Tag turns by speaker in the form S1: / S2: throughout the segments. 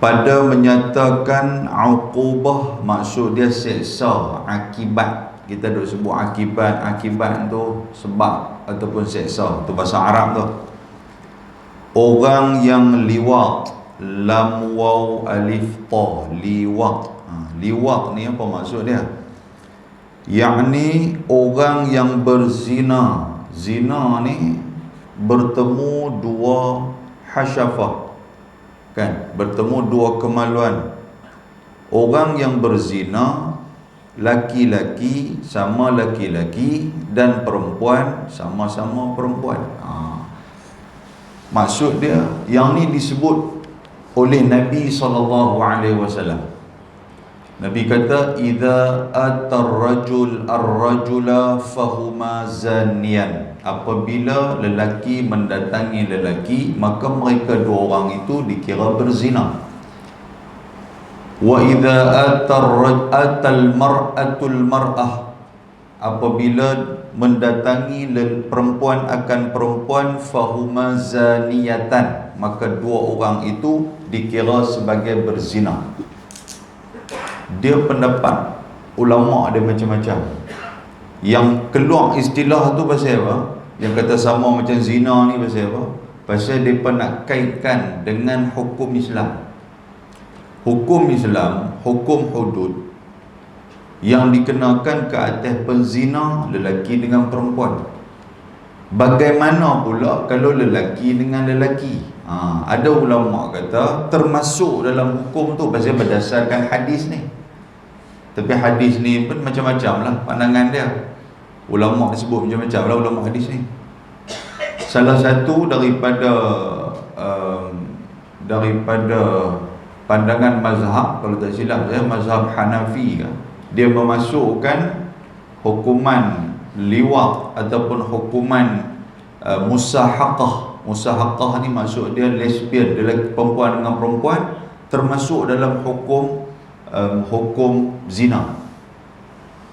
S1: pada menyatakan uqubah, maksud dia seksa, akibat. Kita duk sebut akibat tu sebab ataupun seksa, tu bahasa Arab tu. Orang yang liwat, lam waw alif ta, liwat. Liwat ni apa maksud dia? Yakni orang yang berzina. Zina ni bertemu dua hasyafah, kan? Bertemu dua kemaluan. Orang yang berzina, laki-laki sama laki-laki dan perempuan sama-sama perempuan. Maksud dia, yang ni disebut oleh Nabi SAW. Nabi kata, idza atar-rajul ar-rajula fahuma zaniyan. Apabila lelaki mendatangi lelaki, maka mereka dua orang itu dikira berzina. Wa idza atal mar'atul mar'ah, apabila mendatangi perempuan akan perempuan, fahuma zaniyatan, maka dua orang itu dikira sebagai berzina. Dia pendapat ulama ada macam-macam. Yang keluar istilah tu pasal apa? Yang kata sama macam zina ni pasal apa? Pasal mereka nak kaitkan dengan hukum Islam. Hukum Islam, hukum hudud yang dikenakan ke atas penzina lelaki dengan perempuan. Bagaimana pula kalau lelaki dengan lelaki? Ada ulama kata termasuk dalam hukum tu pasal berdasarkan hadis ni. Tapi hadis ni pun macam-macam lah pandangan dia. Ulama disebut macam-macam lah ulama hadis ni. Salah satu daripada pandangan mazhab, kalau tak silap saya, mazhab Hanafi kan, dia memasukkan hukuman liwat ataupun hukuman musahaqah. Musahaqah ni maksud dia lesbian, perempuan dengan perempuan, termasuk dalam hukum zina.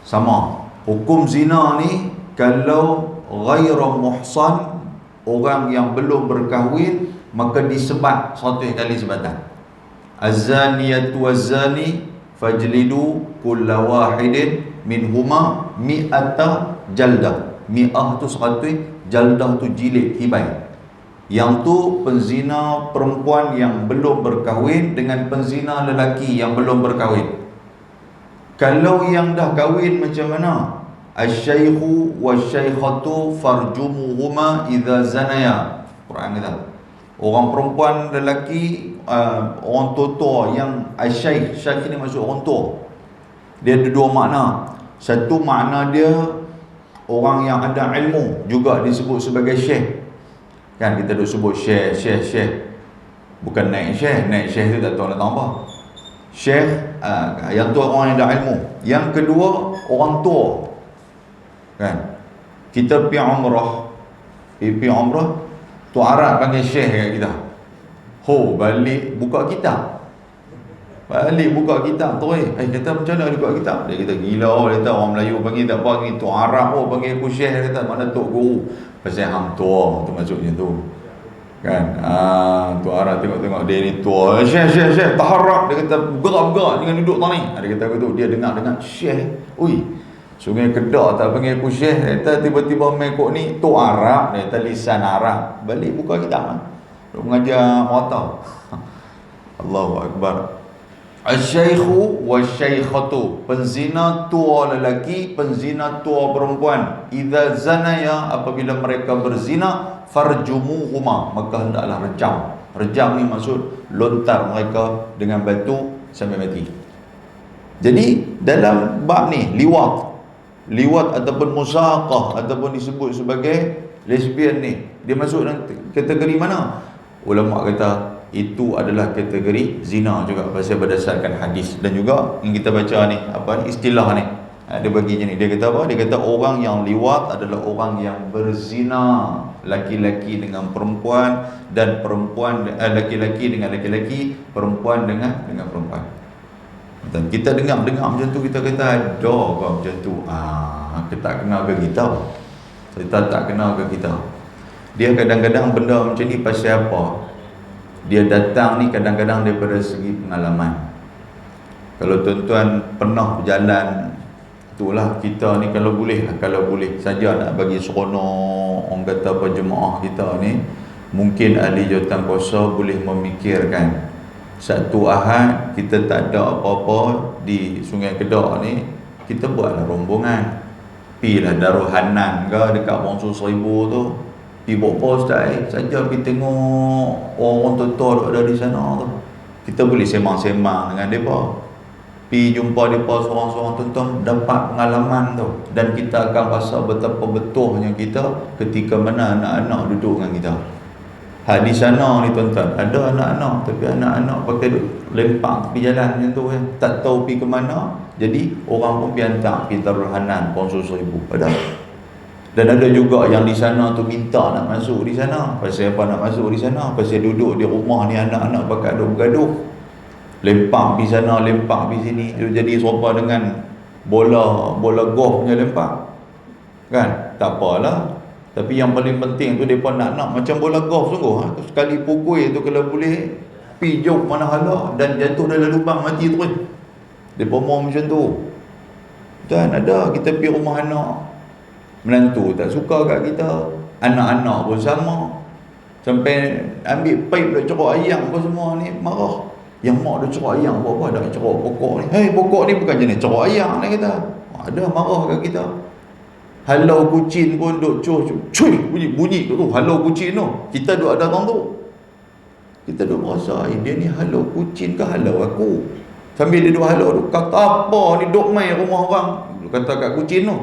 S1: Sama. Hukum zina ni kalau ghairu muhsan, orang yang belum berkahwin, maka disebat 100 kali sebatan. Az-zaniyatu waz-zani fajlidu kulla wahidin minhuma mi'ata jaldah. Mi'ah tu 100, jaldah tu jilid, hibai. Yang tu penzina perempuan yang belum berkahwin dengan penzina lelaki yang belum berkahwin. Kalau yang dah kahwin macam mana? Asy-syaikhu wasy-syaikhatu farjumuhuma idza zanaya. Quran kata. Orang perempuan lelaki, orang tua yang asy-syaikh, syaikh ni maksud orang tua. Dia ada dua makna. Satu makna dia orang yang ada ilmu, juga disebut sebagai syekh. Kan kita duk sebut syekh. Bukan naik syekh tu tak tahu nak tambah. Syekh, yang tu orang yang ada ilmu. Yang kedua, orang tua. Kan? Kita pergi umrah, tu Arab panggil syekh kat kita. Balik buka kitab. Kata macam mana buka kitab? Dia kata gila, dia kata orang Melayu panggil tak apa, tu Arab panggil aku syekh. Dia kata mana tok guru? Pasal hang tua tu maksudnya tu. Kan? Tu Arab tengok dia ni tua. Syekh taharrak. Dia kata bergerak dengan duduk tadi. Dia kata begitu, dia dengar syekh. Sungai Kedah tak panggil aku syekh. Dia kata tiba-tiba mekok ni tu Arab. Dia kata lisan Arab. Balik buka kitab lah. Dia mengajar mata. Allahu Akbar. Asy-syaikhu wasy-syaikhatu, penzina tua lelaki, penzina tua perempuan. Idza zanaya, apabila mereka berzina, farjumuhuma, maka hendaklah rejam. Rejam ni maksud lontar mereka dengan batu sampai mati. Jadi dalam bab ni liwat ataupun musaqah ataupun disebut sebagai lesbian ni, dia masuk dalam kategori mana? Ulama kata itu adalah kategori zina juga pasal berdasarkan hadis. Dan juga yang kita baca ni, istilah ni, dia bagi je ni. Dia kata apa? Dia kata orang yang liwat adalah orang yang berzina, laki-laki dengan perempuan, dan laki-laki dengan laki-laki, perempuan dengan perempuan. Dan kita dengar macam tu, kita kata ada kau macam tu. Kita tak kenal ke kita? Kita tak kenal ke kita? Dia kadang-kadang benda macam ni pasal apa? Dia datang ni kadang-kadang daripada segi pengalaman. Kalau tuan-tuan pernah berjalan, itulah kita ni kalau boleh saja nak bagi seronok, orang kata apa, jemaah kita ni, mungkin ahli jawatan kuasa boleh memikirkan satu Ahad kita tak ada apa-apa di Sungai Kedah ni, kita buatlah rombongan, pilah Darul Hanan ke dekat Bongsu Seribu tu, pi bawa ustaz saja pergi tengok orang tua-tua ada di sana tu, kita boleh sembang-sembang dengan mereka, pi jumpa mereka seorang-seorang, tuan-tuan dapat pengalaman tu, dan kita akan rasa betapa betulnya kita ketika mana anak-anak duduk dengan kita. Di sana ni tuan-tuan, ada anak-anak, tapi anak-anak pakai lempak pergi jalan macam tu kan, tak tahu pergi ke mana, jadi orang pun pergi hantar pergi Darul Hanan Bongsu Seribu, ada. Dan ada juga yang di sana tu minta nak masuk di sana. Pasal apa nak masuk di sana? Pasal duduk di rumah ni anak-anak pakai ada bergaduh, lempak pergi sana, lempak pergi sini, jadi serupa dengan bola golf punya lempak kan. Tak apalah, tapi yang paling penting tu mereka nak macam bola golf sungguh sekali pukul tu kalau boleh pi jauh mana hala dan jatuh dalam lubang mati terus. Mereka mau macam tu. Dan ada kita pergi rumah anak, menantu tak suka kat kita, anak-anak pun sama, sampai ambil paip dah cerok ayam apa semua ni marah. Yang mak dah cerok ayam buat apa, dah cerok pokok ni. Hei, pokok ni bukan jenis cerok ayam ni kata. Ada marah kat kita. Halau kucing pun duk cuy bunyi tu halau kucing tu. Kita duk ada orang tu, kita duk merasa dia ni halau kucing ke halau aku. Sambil dia duk halau tu, kata apa ni duk main rumah orang, kata kat kucing tu.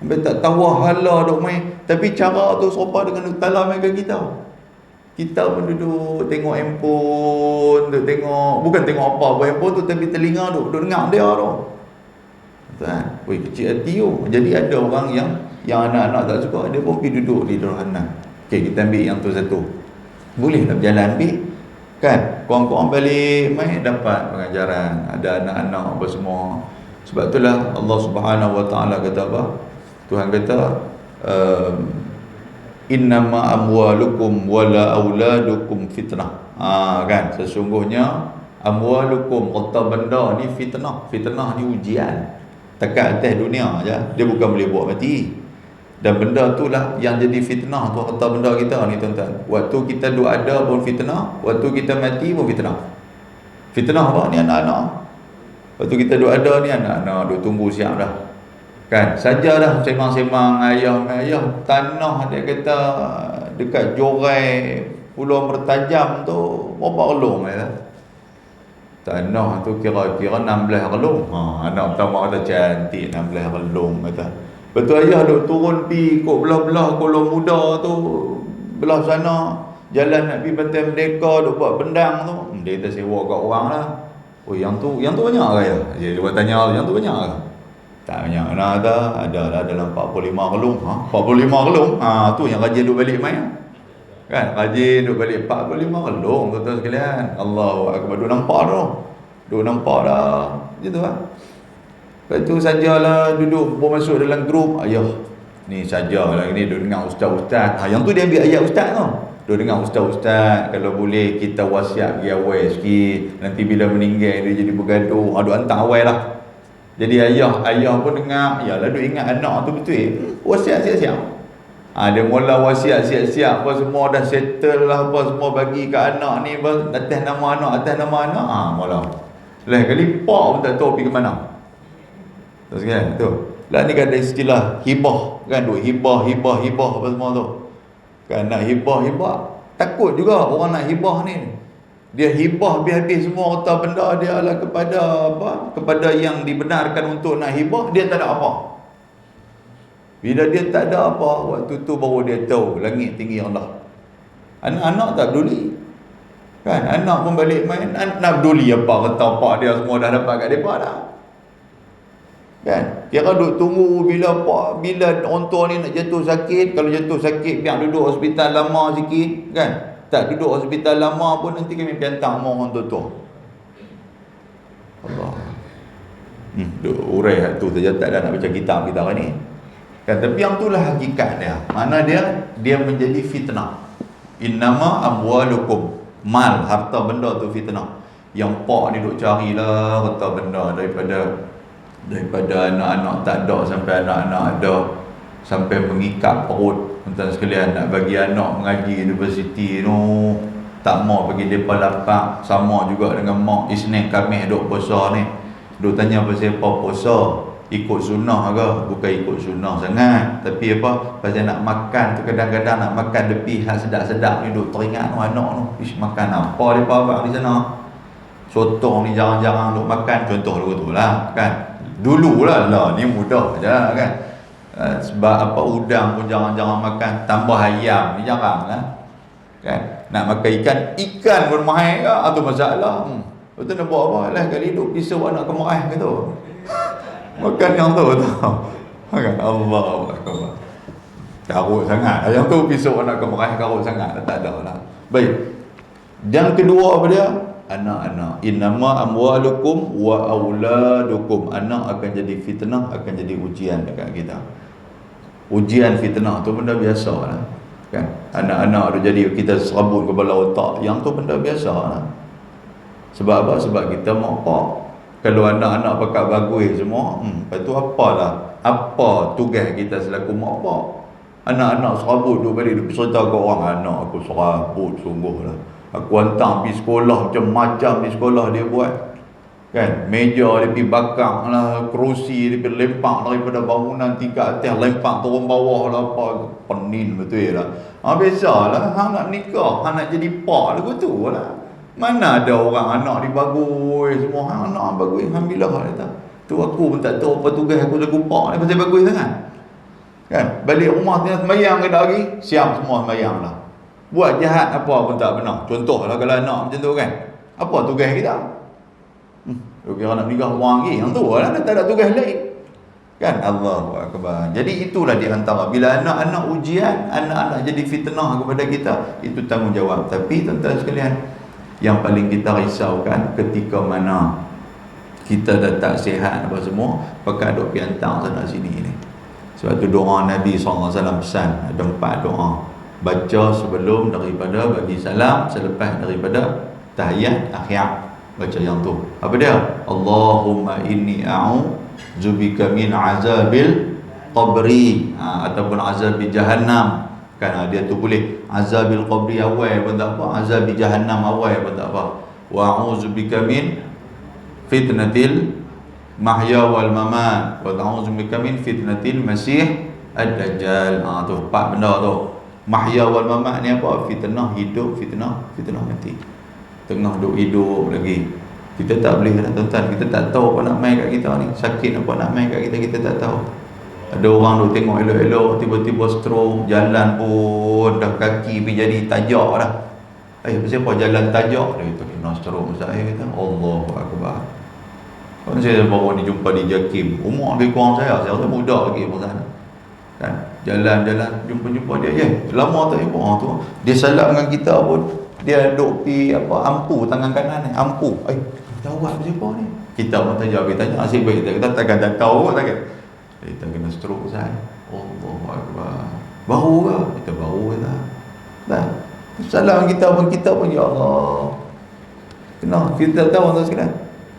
S1: Sampai tak tahu halau duk main, tapi cara tu serupa dengan duk talam main kat kita. Kita pun duduk tengok handphone, duk tengok, bukan tengok apa handphone tu, tapi telinga duk dengar dia tu. Tuan, kecil hati tu. Jadi ada orang yang anak-anak tak suka, dia pun pergi duduk di Darul Hanan. Okey, kita ambil yang tu satu. Boleh nak berjalan pergi kan, korang-korang balik mai dapat pengajaran, ada anak-anak apa semua. Sebab itulah Allah Subhanahu Wa Taala kata apa? Tuhan kata innama amwalukum wala auladukum fitnah. Kan, sesungguhnya amwalukum, harta benda ni fitnah. Fitnah ni ujian dekat atas dunia aja, dia bukan boleh buat mati. Dan benda itulah yang jadi fitnah tu, harta benda kita ni tuan-tuan. Waktu kita duk ada pun fitnah, waktu kita mati pun fitnah. Fitnah apa ni anak-anak. Waktu kita duk ada ni anak-anak duk tunggu siap dah. Kan, saja dah sembang-sembang ayah tanah dia kata dekat Jorai Pulau Mertajam tu berapa relung ya. Tanah tu kira-kira 16 relung. Anak pertama kata cantik 16 relung kata. Betul ayah duk turun pi ikut belah-belah Kuala Muda tu, belah sana jalan nak pergi Pantai Merdeka duk buat bendang tu. Dia kata sewa kat orang lah. Oh yang tu banyak ke ya? Dia buat tanya yang tu banyak ke? Tak banyak. Ada dalam 45 relung. 45 relung. Tu yang rajin duk balik main. Kan, rajin duk balik 45 relung tuan-tuan sekalian. Allahu akbar. Duk nampak dah. Gitu lah. Lepas tu sajalah duduk masuk dalam grup. Ayah, ni sajalah ni duk dengar ustaz-ustaz. Yang tu dia ambil ayat ustaz tu. Duk dengar ustaz-ustaz, kalau boleh kita wasiat pergi awal sikit. Nanti bila meninggal dia jadi bergaduh. Duk hantar awal lah. Jadi ayah pun dengar. Yalah duk ingat anak tu betul. Wasiat siap-siap. Dia mula wasiat siap-siap apa semua dah settle lah apa semua bagi ke anak ni atas nama anak. Mula. Lah kali pak pun tak tahu pergi ke mana. Tak sekalian tu. Lah ni kan ada istilah hibah kan, duk hibah apa semua tu. Kan nak hibah. Takut juga orang nak hibah ni. Dia hibah habis-habis semua harta benda dia lah kepada apa? Kepada yang dibenarkan untuk nak hibah, dia tak ada apa. Bila dia tak ada apa, waktu tu baru dia tahu langit tinggi Allah. Anak-anak tak peduli. Kan, anak pun balik main, nak peduli apa kata pak dia semua dah dapat kat depa dah. Kan, kira duk tunggu bila orang tua ni nak jatuh sakit. Kalau jatuh sakit biar duduk hospital lama sikit kan. Tak duduk hospital lama pun nanti kami piantang orang tua. Allah. Duk urai hak tu saja, tak ada nak baca kitab kita hari ni. Kan, tapi yang itulah hakikat dia. Mana dia menjadi fitnah. Innama amwalukum. Mal, harta benda tu fitnah. Yang pak ni duk carilah harta benda daripada anak-anak tak ada sampai anak-anak ada, sampai mengikat perut tuan sekalian, nak bagi anak mengaji universiti tu tak mau bagi depa lapak. Sama juga dengan mak Isnin Khamis duk puasa ni, duk tanya pasal apa puasa, ikut sunnah ke? Bukan ikut sunnah sangat, tapi apa, pasal nak makan tu kadang-kadang nak makan lebih hal sedap-sedap ni duk teringat tu anak tu, ish makan apa depa abang di sana. Sotong ni jarang-jarang duk makan, contoh dulu tu lah kan. Dululah lah, ni mudah je kan. Sebab apa, udang pun jarang-jarang makan, tambah ayam ni jarang lah kan. Nak makan ikan pun mahal ke, tu masalah. Betul nak buat apa lah, kali hidup pisau anak kemarah ke tu. Makan yang tu kan. Allahu akbar. Karut sangat yang tu, pisau anak kemarah karut sangat, tak ada lah. Baik. Yang kedua apa dia? Anak-anak. Innama amwalukum wa auladukum. Anak akan jadi fitnah, akan jadi ujian dekat kita. Ujian fitnah tu benda biasa lah kan. Anak-anak tu jadi kita serabut kepala otak, yang tu benda biasa lah. Sebab apa? Sebab kita mak pak. Kalau anak-anak pakat bagus semua, lepas tu apalah, apa tugas kita selaku mak pak? Anak-anak serabut tu balik dia cerita ke orang, anak aku serabut sungguh lah, aku hantar pergi sekolah macam-macam di sekolah dia buat kan. Meja dia pergi bakar lah, kerusi dia pergi lempak daripada bangunan tingkat atas, lempak turun bawah lah, apa penin betul lah. Biasalah, hang nak nikah, hang nak jadi pak lah tu lah. Mana ada orang anak dia bagus semua, hang anak bagus, alhamdulillah kata. Tu aku pun tak tahu apa tugas aku lagu pak ni pasal bagus sangat kan. Balik rumah tengah sembahyang ke tak lagi, siap semua sembahyang lah. Buat jahat apa pun tak benar. Contohlah kalau anak macam tu kan, apa tugas kita? Kira nak nikah orang lagi, yang tu lah, tak ada tugas lain kan. Allahu akbar. Jadi itulah di antara, bila anak-anak ujian, anak-anak jadi fitnah kepada kita, itu tanggungjawab. Tapi tuan-tuan sekalian, yang paling kita risaukan ketika mana kita dah tak sihat apa semua, pakai duk piantang sana sini ni. Sebab tu doa Nabi SAW pesan, ada 4 doa. Baca sebelum daripada bagi salam, selepas daripada tahiyat akhir, baca yang tu. Apa dia? Allahumma inni a'udzubika min azabil qabri, ataupun azabil jahannam kan. Dia tu boleh azabil qabri awal pun tak apa, azabil jahannam awal pun tak apa. Wa a'udzubika min fitnatil mahya wal mamat, wa a'udzubika min fitnatil masih ad-dajjal. Tu 4 benda tu. Mahya wal mamat ni apa? Fitnah hidup, fitnah mati. Tengah duk hidup lagi, kita tak boleh nak tuan-tuan, kita tak tahu apa nak main kat kita ni, sakit apa nak main kat kita, kita tak tahu. Ada orang duk tengok elok-elok, tiba-tiba stroke, jalan pun dah kaki pergi jadi tajak dah. Pasal apa jalan tajak? Dia kata kena stroke saya kata. Allahu akbar. Kan saya baru ni jumpa di Jakim, umur lebih kurang saya rasa muda lagi pun sana kan. Jalan-jalan jumpa dia je, lama tak jumpa orang tu. Dia salah dengan kita pun, dia duk pi apa, ampu tangan kanan ni, ampu. Tahu apa siapa ni? Kita pun tanya, tanya asyik baik, kita takkan tak tahu takkan. Kita kena stroke saya. Allahu akbar. Baru ke? Kita baru kata. Dah. Salah kita pun ya Allah. Kena, kita tahu tuan sekalian.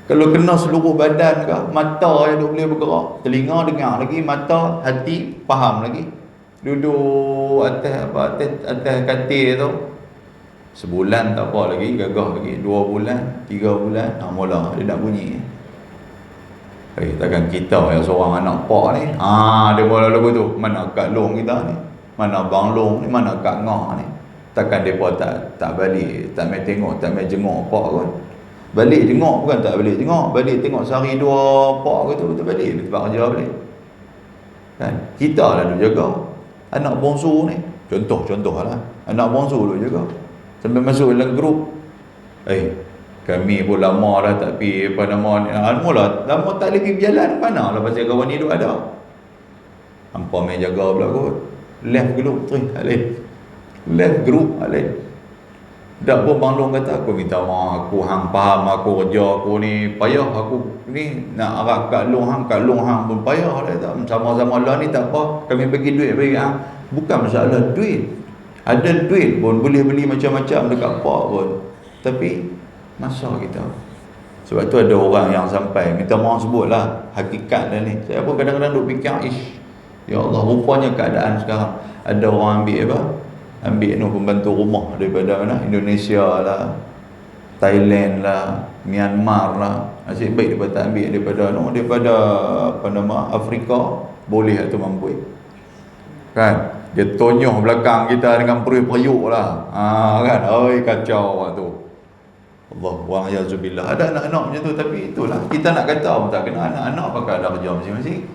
S1: Kalau kena seluruh badan ke, mata yang boleh bergerak, telinga dengar lagi, mata, hati faham lagi. Duduk atas katil tu, sebulan tak apa lagi, gagah lagi, 2 bulan, 3 bulan, mula dia nak bunyi. Takkan kita yang seorang anak pak ni, dia mula lagu tu, mana Kak Long kita ni, mana Bang Long ni, mana Kak Ngah ni. Takkan mereka tak balik, tak main tengok, tak main jenguk pak kot. Balik tengok, bukan tak balik tengok, balik tengok sehari 2 pak ke tu, betul balik, dia tempat kerja balik kan. Kita lah duk jaga anak bongsu ni, contoh lah, anak bongsu duk jaga sampai masuk dalam grup. Kami pun lama dah tak pergi apa nama ni, lama tak lagi berjalan mana lah, pasal kawan ni duk ada hampa main jaga pula kot. Left group left group dak pun Bang Long kata, aku minta maaf, aku hang faham aku kerja aku ni payah, aku ni nak arah Kak Long hang pun payah dia kata. Sama-sama lah ni tak apa, kami bagi duit bagi hang. Bukan masalah duit, ada duit pun boleh beli macam-macam dekat pak pun Tapi masa kita. Sebab tu ada orang yang sampai minta maaf, sebutlah hakikat dah ni. Saya pun kadang-kadang duk fikir, ya Allah, rupanya keadaan sekarang ada orang ambil apa? Ambil ni pembantu rumah daripada mana? Indonesia lah, Thailand lah, Myanmar lah. Asyik baik daripada ambil daripada apa nama, Afrika, boleh atau mampu. Kan? Dia tonyoh belakang kita dengan periuk-periuk lah. Kan? Oi, kacau tu. Allah wa'ayazubillah. Ada anak-anak macam tu, tapi itulah kita nak kata pun tak kena. Anak-anak pakai ada kerja masing-masing.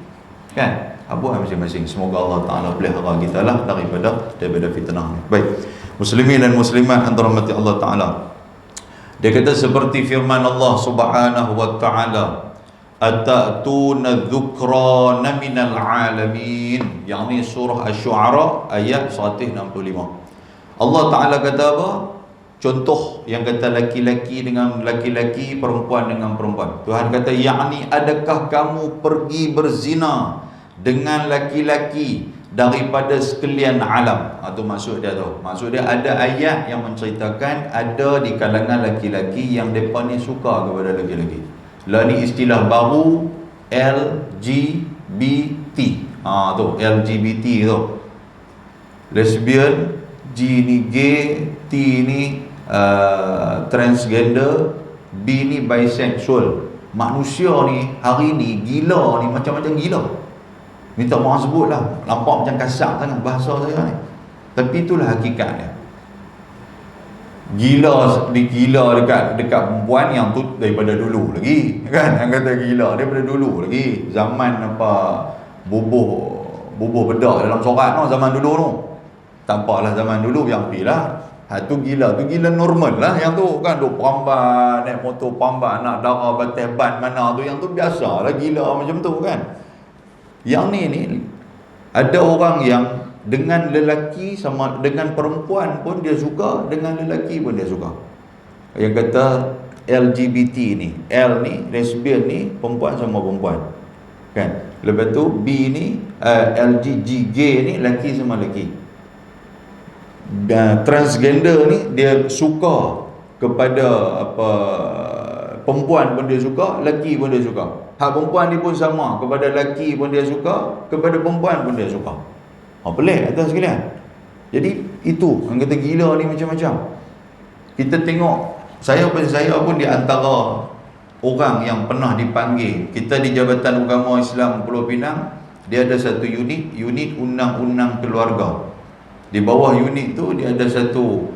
S1: Kan? Buat masing-masing. Semoga Allah Ta'ala pelihara kita lah daripada fitnah ni. Baik. Muslimin dan muslimat yang dirahmati Allah Ta'ala. Dia kata seperti firman Allah Subhanahu wa Ta'ala, atatuna dhukrana minal alamin. Yang ni surah Asy-Syu'ara ayat 165. Allah Ta'ala kata apa? Contoh yang kata laki-laki dengan laki-laki, perempuan dengan perempuan. Tuhan kata, yakni adakah kamu pergi berzina dengan laki-laki daripada sekalian alam? Itu maksud dia tu. Maksud dia ada ayat yang menceritakan ada di kalangan laki-laki yang mereka ni suka kepada laki-laki. Lah ni istilah baru, LGBT. Tu LGBT tu. Lesbian, G ni gay, T ni transgender, B ni bisexual. Manusia ni hari ni gila ni macam-macam gila. Minta maaf sebut lah, nampak macam kasar sangat bahasa saya ni, tapi itulah hakikat dia. Gila dekat perempuan yang tu daripada dulu lagi, kan? Yang kata gila daripada dulu lagi, zaman apa bubuh bedak dalam sorat tu, zaman dulu tu. Tampaklah zaman dulu yang pilah. Tu gila normal lah yang tu, kan? Duk perambat, naik motor perambat, nak darah batas ban mana tu, yang tu biasa lah gila macam tu, kan? Yang ni ada orang yang dengan lelaki sama dengan perempuan pun dia suka, dengan lelaki pun dia suka. Yang kata LGBT ni, L ni lesbian ni, perempuan sama perempuan, kan? Lepas tu B ni LGG ni lelaki sama lelaki. Dan transgender ni dia suka kepada apa, perempuan pun dia suka, lelaki pun dia suka. Hak perempuan ni pun sama, kepada lelaki pun dia suka, kepada perempuan pun dia suka. Pelik atas sekalian. Jadi itu yang kata gila ni macam-macam. Kita tengok, saya pun di antara orang yang pernah dipanggil. Kita di Jabatan Agama Islam Pulau Pinang, dia ada satu unit undang-undang keluarga. Di bawah unit tu dia ada satu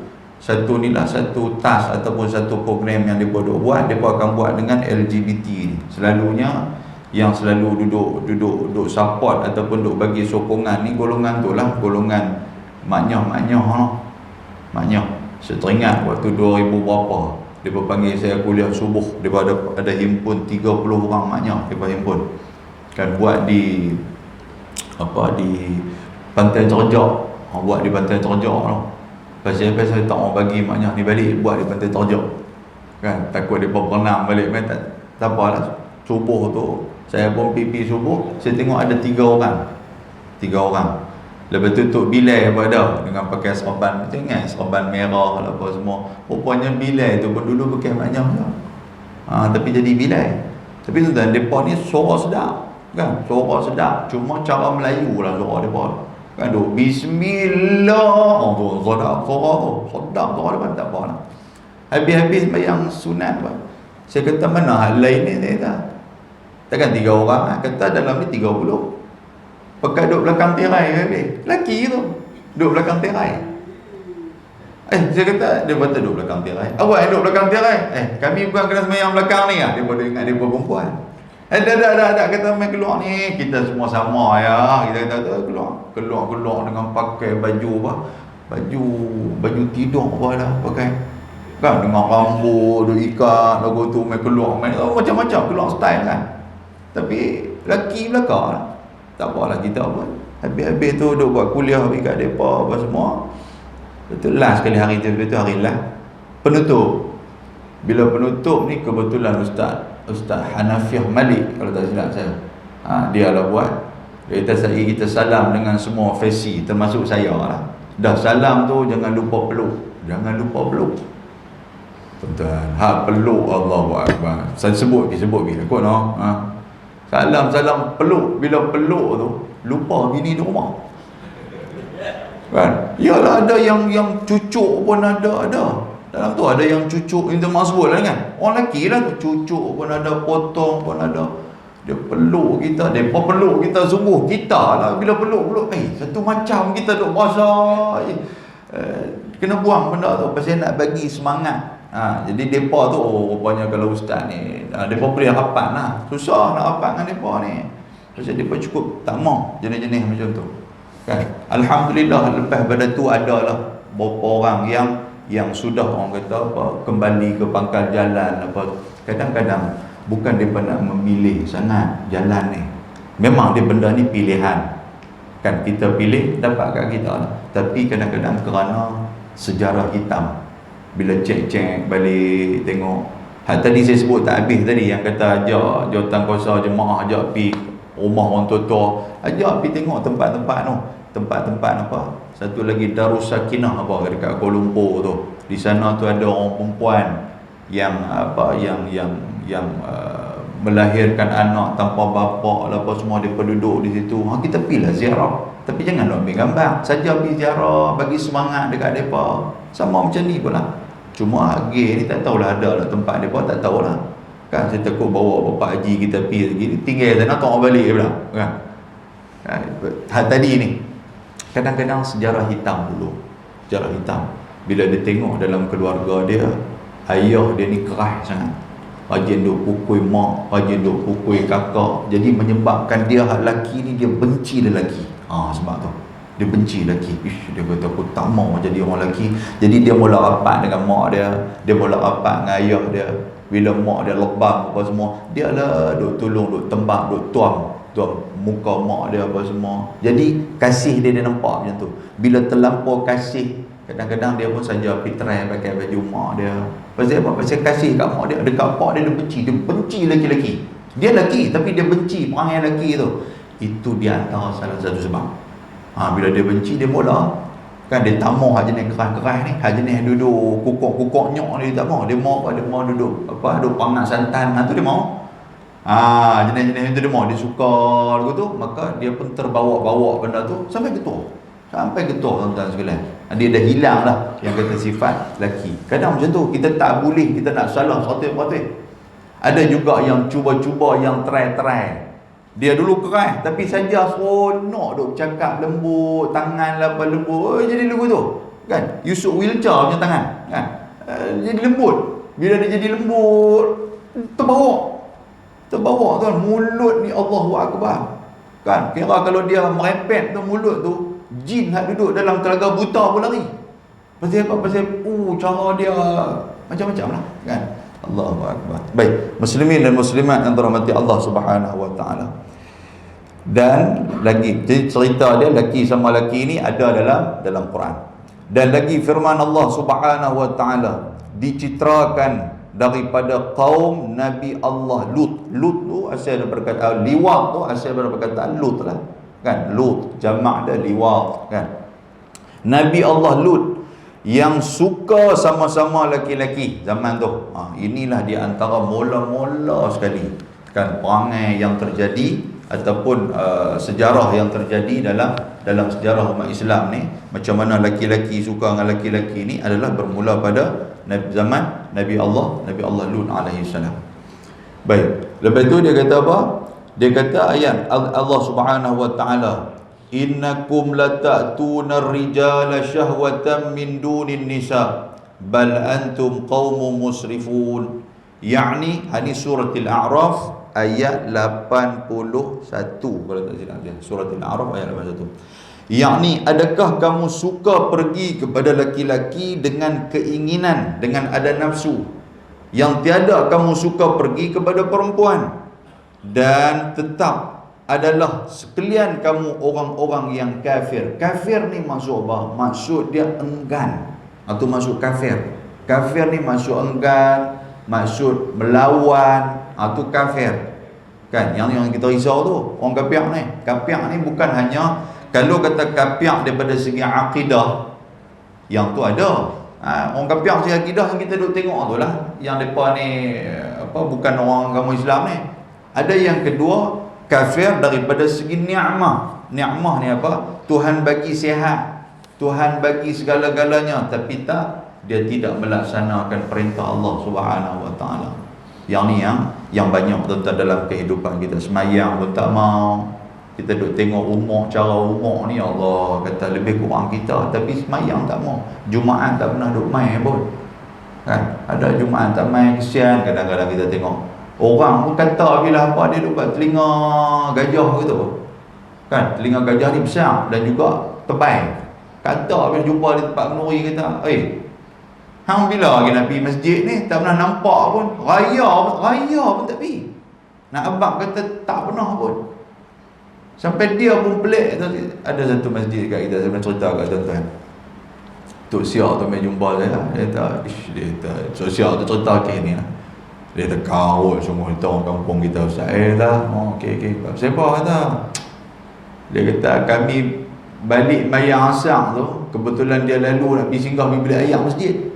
S1: task ataupun satu program yang dia buat. Dia akan buat dengan LGBT ni. Selalunya yang selalu duduk support ataupun duduk bagi sokongan ni golongan tu lah, golongan maknyah. Saya teringat waktu 2000 berapa, dia panggil saya kuliah subuh, dia ada himpun 30 orang maknyah, dia himpun kan, buat di Pantai Terjak. Buat di Pantai Terjak tu. Pasal saya tak mau bagi maknya ni balik, buat di Pantai Terjak, kan? Takut dia berenang balik, tak apalah. Subuh tu saya pun pipi subuh, saya tengok ada 3 orang. Lepas tu Tok Bilal apa dah, dengan pakai serban, ingat serban merah lah apa semua. Rupanya Bilal tu pun dulu pakai maknya je. Tapi jadi Bilal. Tapi tuan-tuan, depa ni suara sedap, kan? Suara sedap, cuma cara Melayu lah suara depa. Kan duk bismillah, tu sedap suara depan, tak apa lah. Habis bayang sunat apa. Saya kata mana hal lain ni tak? Takkan 3 orang, kata dalam ni 30. Pakai duduk belakang tirai habis. Lelaki tu duduk belakang tirai. Saya kata, dia kata duduk belakang tirai. Awak yang duduk belakang tirai? Kami bukan kena semayang belakang ni lah. Dia boleh ingat dia perempuan. Dah kata main keluar ni, kita semua sama ya. Kita kata keluar dengan pakai baju apa? Baju tidur apa dah pakai. Kan dengan rambut duk ikat lagu tu, main keluar macam-macam, keluar style kan. Tapi lelaki belakang lah. Tak apalah kita pun. Habis tu duk buat kuliah dekat depa apa semua. Betul last sekali hari tu, hari last penutup. Bila penutup ni kebetulan Ustaz Hanafiah Malik, kalau tak silap saya. Dia lah buat. Dia kata kita salam dengan semua fesi, termasuk saya lah. Dah salam tu jangan lupa peluk. tuan-tuan. Hak peluk Allahu Akbar. Saya sebut kot no. Salam peluk, bila peluk tu lupa bini di rumah. Kan? Yalah, ada yang cucuk pun ada. Dalam tu ada yang cucuk, itu maksud lah kan. Orang lelaki lah tu, cucuk pun ada, potong pun ada. Dia peluk kita, depa peluk kita sungguh. Kita lah bila peluk satu macam kita duk berasa kena buang benda tu pasal nak bagi semangat. Jadi depa tu rupanya kalau ustaz ni depa beri harapan lah. Susah nak harapan dengan depa ni. Pasal depa cukup tak mau jenis-jenis macam tu. Kan? Alhamdulillah lepas pada tu adalah beberapa orang yang sudah orang kata apa kembali ke pangkal jalan apa. Kadang-kadang bukan dia nak memilih sangat jalan ni. Memang dia benda ni pilihan. Kan kita pilih dapat kat kita lah. Tapi kadang-kadang kerana sejarah hitam. Bila cek balik tengok. Tadi saya sebut tak habis tadi yang kata ajak jawatankuasa jemaah ajak pergi rumah orang tua-tua. Ajak pergi tengok tempat-tempat tu. Tempat-tempat apa? Satu lagi Darus Sakinah apa dekat Kuala Lumpur tu. Di sana tu ada orang perempuan yang melahirkan anak tanpa bapa lah apa semua, dia duduk di situ. Kita pergilah ziarah. Tapi jangan nak ambil gambar, saja pergi ziarah, bagi semangat dekat depa. Sama macam ni pula. Cuma agak ni tak tahulah ada lah tempat depa, tak tahulah. Kan saya takut bawa bapa haji kita pergi lagi, tinggal sana tengok balik pula, kan. Tadi ni kadang-kadang sejarah hitam dulu. Sejarah hitam. Bila dia tengok dalam keluarga dia, ayah dia ni keras sangat. Rajin duk pukul mak, rajin duk pukul kakak. Jadi menyebabkan dia hak lelaki ni dia benci lelaki. Sebab tu dia benci lelaki. Dia kata aku tak mau jadi orang lelaki. Jadi dia mula rapat dengan mak dia, dia mula rapat dengan ayah dia. Bila mak dia lebam apa semua, dia lah duk tolong, duk tembak, duk tuang muka mak dia apa semua. Jadi kasih dia nampak macam tu. Bila terlampau kasih, kadang-kadang dia pun saja pergi try pakai baju mak dia. Pasal apa? Pasal kasih kat mak dia. Dekat mak dia benci lelaki-lelaki. Dia lelaki tapi dia benci perangai lelaki tu. Itu di antara salah satu sebab. Bila dia benci, dia mula kan dia tak mau hak jenis keras-keras ni, hak jenis duduk kukuk nyok ni tak mau. Dia mau duduk duduk pangat santan tu dia mau. Jenis-jenis itu dia mau, dia suka lagu tu, maka dia pun terbawa-bawa benda tu sampai ketua tuan-tuan sekalian. Dia dah hilang lah yang kata sifat lelaki. Kadang macam tu, kita tak boleh, kita nak salah 100%. Ada juga yang cuba-cuba, yang try. Dia dulu keras, tapi saja seronok duk cakap lembut, tangan lah apa lembut, jadi lagu tu. Kan? Yusuf wheelchair punya tangan, kan? Jadi lembut. Bila dia jadi lembut, terbawa tuan, mulut ni Allahu Akbar. Kan? Kira kalau dia merepet tu mulut tu, jin hak duduk dalam telaga buta pun lari. Pasal apa? Pasal cara dia macam-macam lah, kan? Allahu Akbar. Baik, muslimin dan muslimat yang dirahmati Allah Subhanahu wa taala. Dan lagi, jadi cerita dia lelaki sama lelaki ni ada dalam Quran. Dan lagi firman Allah Subhanahu wa taala dicitrakan daripada kaum Nabi Allah Lut. Lut tu asal daripada perkataan liwat, tu asal daripada perkataan Lut lah. Kan? Lut jamak dia liwat, kan? Nabi Allah Lut yang suka sama-sama laki-laki zaman tu. Inilah di antara mula-mula sekali, kan, perangai yang terjadi ataupun sejarah yang terjadi dalam sejarah umat Islam ni. Macam mana laki-laki suka dengan laki-laki ni adalah bermula pada zaman Nabi Allah Lut alaihi salam. Baik, lepas tu dia kata apa? Dia kata ayat Allah Subhanahu wa taala, innakum lata'tuna ar-rijala syahwatan min dunin nisa bal antum qaumun musrifun. Yakni hadis surah Al-A'raf ayat 81 kalau tak silap dia. Surah Al-A'raf ayat 81. Yakni adakah kamu suka pergi kepada laki-laki dengan keinginan, dengan ada nafsu, yang tiada kamu suka pergi kepada perempuan, dan tetap adalah sekalian kamu orang-orang yang kafir. Kafir ni maksud apa? Maksud dia enggan. Atau maksud kafir. Kafir ni maksud enggan, maksud melawan, atau kafir. Kan? Yang kita risau tu, orang kafir ni. Kafir ni bukan hanya, kalau kata kafir daripada segi akidah, yang tu ada. Orang kafir segi akidah yang kita duk tengok tu lah, yang depa ni bukan orang agama Islam ni. Ada yang kedua, kafir daripada segi ni'mah. Ni'mah ni apa? Tuhan bagi sihat, Tuhan bagi segala-galanya, tapi dia tidak melaksanakan perintah Allah Subhanahu wa taala. Yang ni yang banyak tuan-tuan dalam kehidupan kita. Semayang pun tak mau. Kita duk tengok cara umur ni, Allah kata lebih kurang kita, tapi semayang tak mau. Jumaat tak pernah duk main pun. Kan? Ada Jumaat tak main, kesian kadang-kadang kita tengok. Orang pun kata bila apa dia duk buat telinga gajah gitu. Kan? Telinga gajah ni besar dan juga tebal. Kata bila jumpa di tempat kenduri kata, hang bila lagi nak pergi masjid ni, tak pernah nampak pun. Raya pun tak pergi. Nak abang kata tak pernah pun. Sampai dia pun pelik. Ada satu masjid kat kita, saya pernah cerita kat tuan-tuan. Tok Siak tu main jumpa saya. Dia kata, Tok Siak tu cerita kes ni lah. Dia kata, kawut semua kita orang kampung kita Ustaz. Okey. Siapa kata? Dia kata, kami balik mayang asar tu, kebetulan dia lalu nak pergi singgah bilik air masjid.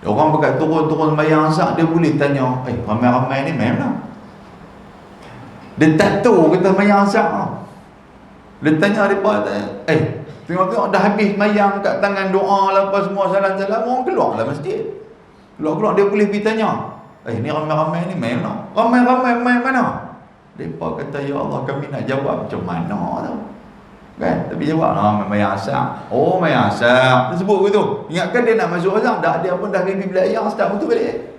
S1: Orang pakat turun mayang asar, dia boleh tanya, ramai-ramai ni main mana? Dia tak tahu kata mayang asar. Dia tanya mereka, tengok-tengok dah habis mayang kat tangan doa lah apa semua, salam-salam, orang keluar lah masjid. Keluar dia boleh pergi tanya, ni ramai-ramai ni main mana? Ramai-ramai main mana? Mereka kata, ya Allah, kami nak jawab macam mana tu? Kan? Tapi jawab, mayang asar. Mayang asar. Dia sebut begitu. Ingatkan dia nak masuk asar, dia pun dah pergi bila ayah, start betul balik.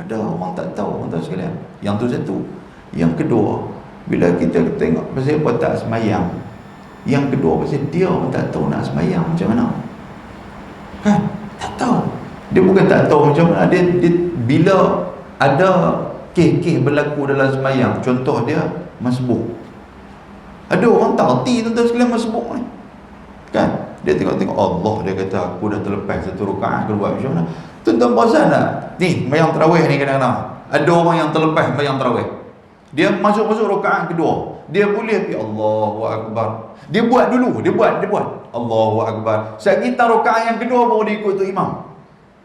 S1: Ada orang tak tahu, orang tahu sekalian. Yang tu satu. Yang kedua, bila kita tengok pasal apa tak semayang. Yang kedua, pasal dia pun tak tahu nak semayang macam mana. Kan? Tak tahu. Dia bukan tak tahu macam mana. Dia bila ada kes-kes berlaku dalam semayang, contoh dia masbuk. Ada orang tak erti tuan-tuan sekalian masbuk ni. Kan? Dia tengok-tengok Allah, dia kata aku dah terlepas satu rakaat, aku buat macam mana. Tuan-tuan perasan tak? Ni, mayang tarawih ni kadang-kadang. Ada orang yang terlepas mayang tarawih. Dia masuk rakaat kedua. Dia boleh pergi Allahu Akbar. Dia buat dulu, dia buat Allahu Akbar. Saat kita rakaat yang kedua baru dia ikut tu imam.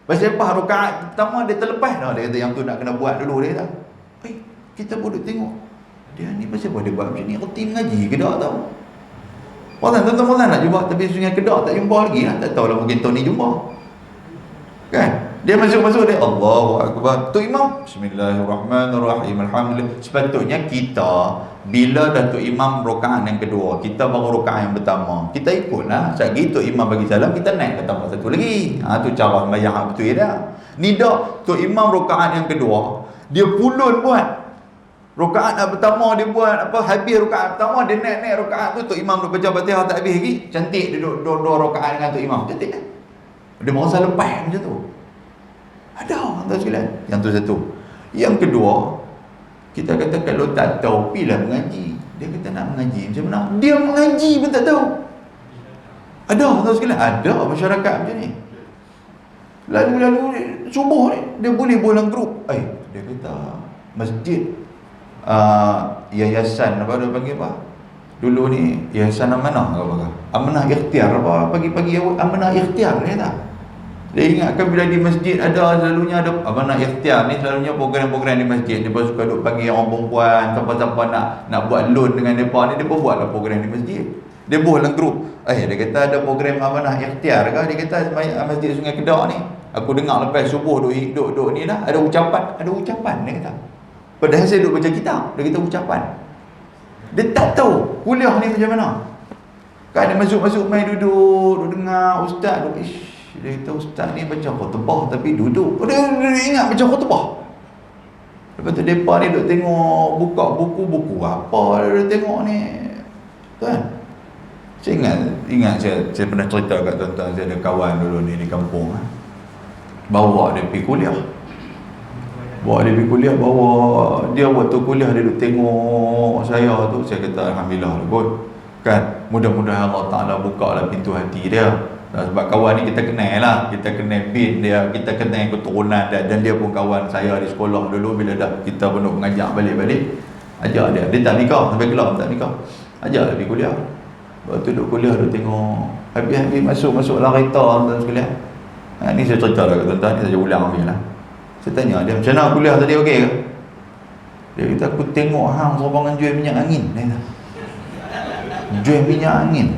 S1: Pasal apa rakaat pertama dia terlepas dah. Dia kata yang tu nak kena buat dulu, dia kata. Kita boleh tengok. Dia ni pasal apa dia buat macam ni? Reti mengaji ke tak tahu. Tuan-tuan nak jumpa tapi Sungai Kedah tak jumpa lagi lah. Tak tahulah mungkin tahun ni jumpa. Kan? Dia masuk dia Allahu Akbar. Tu imam Bismillahirrahmanirrahim. Alhamdulillah. Sepatutnya kita bila Datuk Imam rakaat yang kedua, kita baru rakaat yang pertama, kita ikutlah. Sekali tu imam bagi salam, kita naik ke tambah satu lagi. Tu cara sembahyang betul dah. Ni dak, tu imam rakaat yang kedua, dia pulun buat. Rakaat pertama dia buat habis rakaat pertama dia naik rakaat tu imam duk baca Fatihah tak habis lagi. Cantik dia dua rakaat dengan tu imam. Cantik kan? Dia merasa lepas macam tu. Ada orang tahu sekalian. Yang tu satu. Yang kedua, kita kata kalau tak tahu pilah mengaji. Dia kata nak mengaji macam mana? Dia mengaji pun tak tahu. Ada orang tahu sekalian. Ada masyarakat macam ni. Lalu subuh ni dia boleh dalam grup. Dia kata masjid yayasan apa dia panggil apa? Dulu ni yayasan Amanah apa? Amanah Ikhtiar apa? Pagi-pagi Amanah Ikhtiar dia tak? Dia ingatkan bila di masjid selalunya ada Amanah Ikhtiar ni selalunya program-program di masjid. Dia pun suka duk panggil orang perempuan, siapa-siapa nak buat loan dengan depa ni, dia pun buatlah program di masjid. Dia buat dalam grup. Dia kata ada program Amanah Ikhtiar ke? Dia kata masjid Sungai Kedah ni. Aku dengar lepas subuh duk ni dah ada ucapan dia kata. Padahal saya duduk baca kitab, dia kata ucapan. Dia tak tahu kuliah ni macam mana. Kan dia masuk main duduk dengar ustaz duduk. Dia kata ustaz ni baca khutbah tapi duduk. Dia ingat baca khutbah. Lepas tu mereka ni duduk tengok, buka buku-buku apa dia tengok ni. Kan? Saya ingat saya pernah cerita kat tuan-tuan, saya ada kawan dulu ni di kampung. Bawa dia pergi kuliah. Bawa dia waktu kuliah dia duduk tengok saya tu. Saya kata Alhamdulillah kot. Kan? Mudah-mudahan Allah Ta'ala buka lah pintu hati dia. Sebab kawan ni kita kenal lah. Kita kenal bin dia, kita kenal keturunan dia. Dan dia pun kawan saya di sekolah dulu. Bila dah kita pun mengajak balik-balik, ajak dia. Dia tak nikah, sampai kelam tak nikah. Ajak dia pergi kuliah. Waktu duduk kuliah duduk tengok. Habis-habis masuk lah kereta tuan sekalian. Ni saya cerita lah kat tuan-tuan, ni saya ulang ambil lah. Saya tanya dia, macam mana kuliah tadi okey ke? Dia kata, aku tengok hang seorang jual minyak angin. Dia kata, jual minyak angin.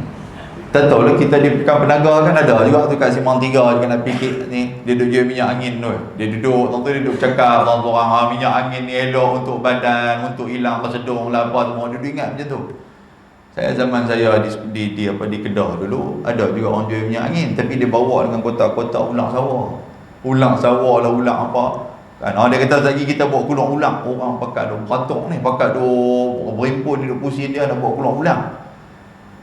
S1: Tak tahu lah, kita di pekan penaga kan ada juga tu kat Simpang 3 dia kena pikir ni, dia duduk jual minyak angin tu. Dia duduk, tentu dia duduk cakap orang-orang, minyak angin ni elok untuk badan, untuk hilang tersedung lah apa semua. Dia duduk ingat macam tu. Saya zaman saya di Kedah dulu, ada juga orang jual minyak angin, tapi dia bawa dengan kotak-kotak ulang sawah. Ulang sawah lah, ulang apa. Kan dia kata lagi kita bawa keluar ulang. Orang pakat duk beratuk ni, pakat duk berimpun, dia duk pusing dia nak bawa keluar ulang.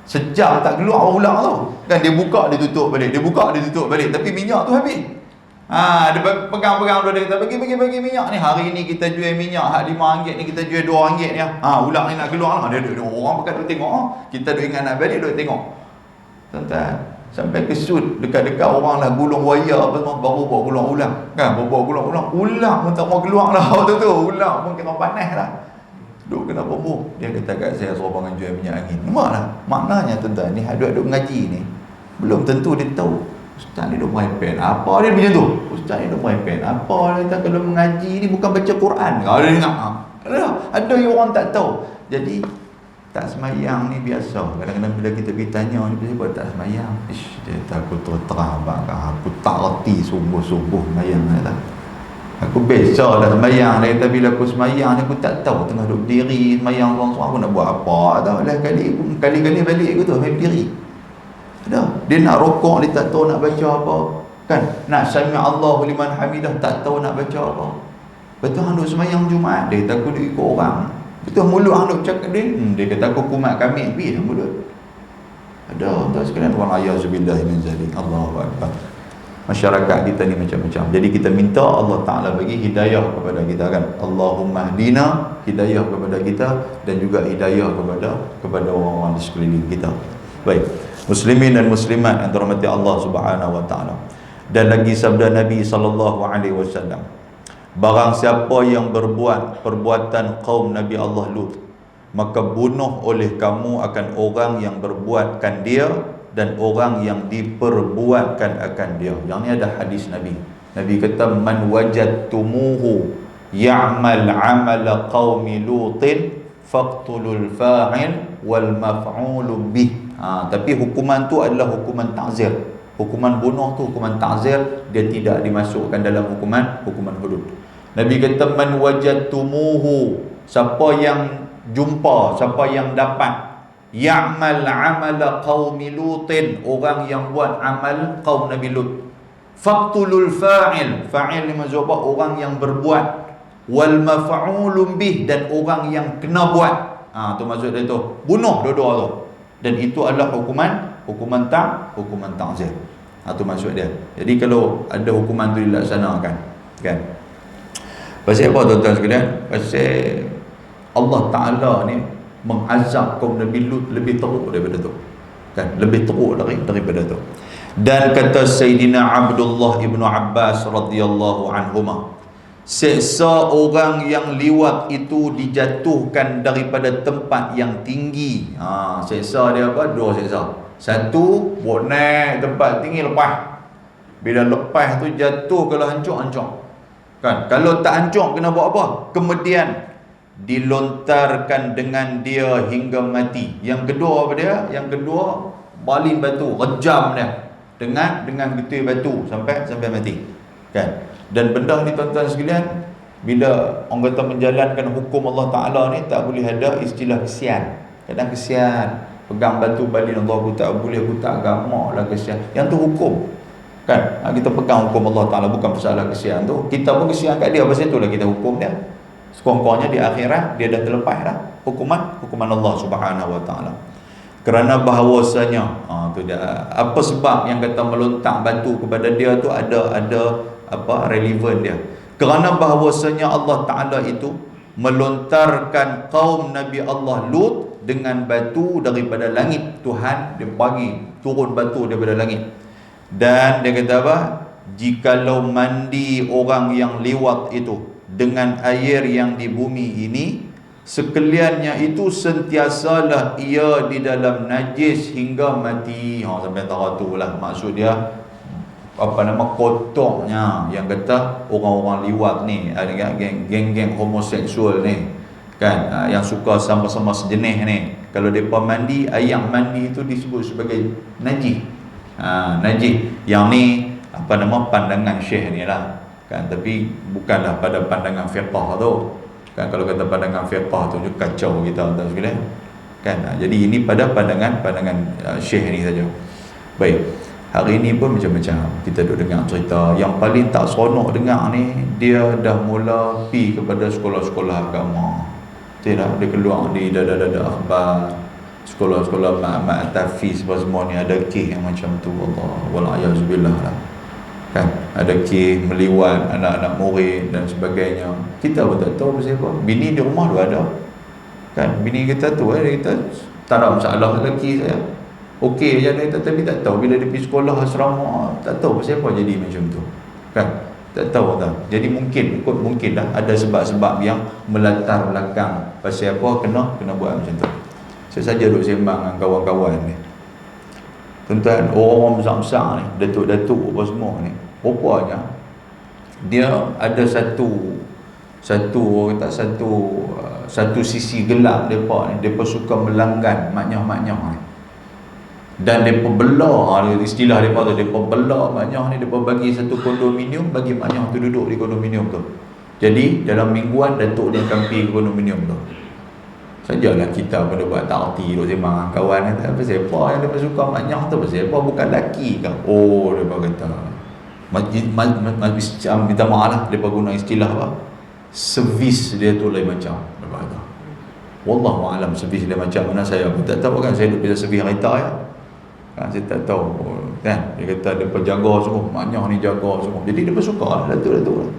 S1: Sejam tak keluar ulang tu. Kan dia buka, dia tutup balik. Dia buka, dia tutup balik. Tapi minyak tu habis. Dia pegang-pegang dia kata, bagi minyak ni. Hari ni kita jual minyak hak RM5 ni, kita jual RM2 ni. Ulang ni nak keluar lah. Dia orang pakat duk tengok. Kita duk ingat nak balik, duk tengok. Tuan-tuan, sampai kesut dekat-dekat orang lah gulung wayar apa semua, baru bawa keluar ulang. Kan, bawa keluar ulang. Ulang pun tak mau keluar lah waktu tu. Ulang pun kena panas lah. Duk kena bombo. Dia kata kat saya, seorang jual minyak angin. Nampak lah. Maknanya tuan-tuan, ni duk mengaji ni, belum tentu dia tahu ustaz ni duk merepek. Apa dia macam tu? Ustaz ni duk merepek. Apa dia kata kalau mengaji ni bukan baca Quran. Dia dengar. Ada yang orang tak tahu. Jadi tak semayang ni biasa. Kadang-kadang bila kita pergi tanya ni, bila buat tak semayang, dia kata aku terang bakal aku tak reti sungguh-sungguh semayang. Aku biasa dah semayang. Dia kata bila aku semayang ni aku tak tahu tengah duduk berdiri semayang seorang-seorang aku nak buat apa tau. Kali-kali balik aku tu main berdiri. Dia nak rokok, dia tak tahu nak baca apa. Kan, nak sami Allahu liman hamidah, tak tahu nak baca apa. Betul hang duk semayang Jumaat, dia kata aku duk ikut orang. Betul mulut hang duk cakap dia, dia kata aku kumat kami pergi dalam mulut. Ada tuan sekalian, wal ayazubillah min zalik. Allahu akbar. Masyarakat kita ni macam-macam. Jadi kita minta Allah Ta'ala bagi hidayah kepada kita kan. Allahumma hdina, hidayah kepada kita, dan juga hidayah kepada orang-orang di sekeliling kita. Baik, muslimin dan muslimat yang dirahmati Allah Subhanahu wa taala. Dan lagi sabda Nabi sallallahu alaihi wasallam, barang siapa yang berbuat perbuatan kaum Nabi Allah Lut, maka bunuh oleh kamu akan orang yang berbuatkan dia dan orang yang diperbuatkan akan dia. Yang ni ada hadis Nabi. Nabi kata, man wajadtumuhu ya'mal 'amala qaumi Lutin faqtulul fa'il wal maf'ul bih. Tapi hukuman tu adalah hukuman ta'zir. Hukuman bunuh tu hukuman ta'zir, dia tidak dimasukkan dalam hukuman hudud. Nabi kata, man wajadtumuhu, siapa yang jumpa, siapa yang dapat, ya'mal 'amala qaumi Lutin, orang yang buat amal kaum Nabi Lut, faqtulul fa'il, fa'il ni maksud apa? Orang yang berbuat, wal maf'ulun bih, dan orang yang kena buat. Tu maksud dia tu, bunuh dua-dua tu. Dan itu adalah hukuman ta'zir. Tu maksud dia. Jadi kalau ada hukuman tu dilaksanakan, kan? Pasal apa tuan-tuan sekalian? Pasal Allah Ta'ala ni mengazab kaum Nabi Lut lebih teruk daripada tu, kan? Lebih teruk daripada tu. Dan kata Sayyidina Abdullah ibnu Abbas radhiyallahu anhuma, seksa orang yang liwat itu dijatuhkan daripada tempat yang tinggi. Seksa dia apa? Dua seksa. Satu, buat naik tempat tinggi, lepas. Bila lepas tu jatuh, kalau hancur, kan? Kalau tak hancur kena buat apa? Kemudian dilontarkan dengan dia hingga mati. Yang kedua apa dia? Yang kedua, balin batu, rejam dia dengan getih batu sampai mati, kan? Dan benda ni tuan-tuan sekalian, bila orang kata menjalankan hukum Allah Ta'ala ni, tak boleh ada istilah kesian. Kadang kesian, pegang batu balin Allah, aku tak boleh, aku tak agama lah, kesian. Yang tu hukum, kan? Kita pegang hukum Allah Ta'ala, bukan masalah kesian tu. Kita pun kesian kat dia, pasal itulah kita hukum dia. Sekurang-kurangnya di akhirat dia dah terlepas dah hukuman Allah Subhanahu wa taala. Kerana bahawasanya tu dia, apa sebab yang kata melontar batu kepada dia tu ada apa relevan dia. Kerana bahawasanya Allah Taala itu melontarkan kaum Nabi Allah Lut dengan batu daripada langit. Tuhan dia bagi turun batu daripada langit. Dan dia kata apa? Jikalau mandi orang yang liwat itu dengan air yang di bumi ini, sekaliannya itu sentiasalah ia di dalam najis hingga mati. Sampai tahu tu lah maksud dia, kotornya yang kata orang-orang liwat ni, geng-geng homoseksual ni kan, yang suka sama-sama sejenis ni, kalau depa mandi, air mandi itu disebut sebagai najis. Najis. Yang ni pandangan Syekh ni lah kan, tapi bukanlah pada pandangan fiqh tu kan. Kalau kata pandangan fiqh tu kacau kita tak sekalian kan. Jadi ini pada pandangan Syekh ni saja. Baik, hari ni pun macam-macam kita duk dengar cerita. Yang paling tak seronok dengar ni, dia dah mula pi kepada sekolah-sekolah agama. Tidak, dia keluar di dada akhbar sekolah-sekolah mak tafiz semua ni, ada kes yang macam tu. Allah wala'iyazubillah lah kan, ada kes meliwat anak-anak murid dan sebagainya. Kita pun tak tahu pasal apa. Bini di rumah tu ada kan, bini kita tu kita tak ada masalah, lelaki saya okey je dia, tapi tak tahu bila dia pergi sekolah asrama, tak tahu pasal apa jadi macam tu kan, tak tahu tak. Jadi mungkin dah ada sebab-sebab yang melatar belakang pasal apa kena buat macam tu. Saya saja duduk sembang dengan kawan-kawan ni, tuan-tuan, orang-orang besar-besar ni, datuk-datuk apa semua ni, rupanya dia ada satu sisi gelap depa ni. Depa suka melanggan maknyah-maknyah ni, dan depa belah, istilah depa tu, depa belah maknyah ni. Depa bagi satu kondominium, bagi maknyah tu duduk di kondominium tu. Jadi dalam mingguan datuk dia akan pergi ke kondominium tu. Sajalah kita pada buat tak erti duk sembang kawan kata, pasal apa yang depa suka maknyah tu, pasal apa, bukan lelaki ke? Oh, depa kata masjid minta maaf lah, depa guna istilah apa, servis dia tu lain macam. Depa kata wallahu alam servis dia macam mana, saya pun tak tahu kan. Saya duk bisa servis kereta ya kan, saya tak tahu kan. Dia kata depa jaga semua, maknyah ni jaga semua. Jadi depa suka lah datuk-datuk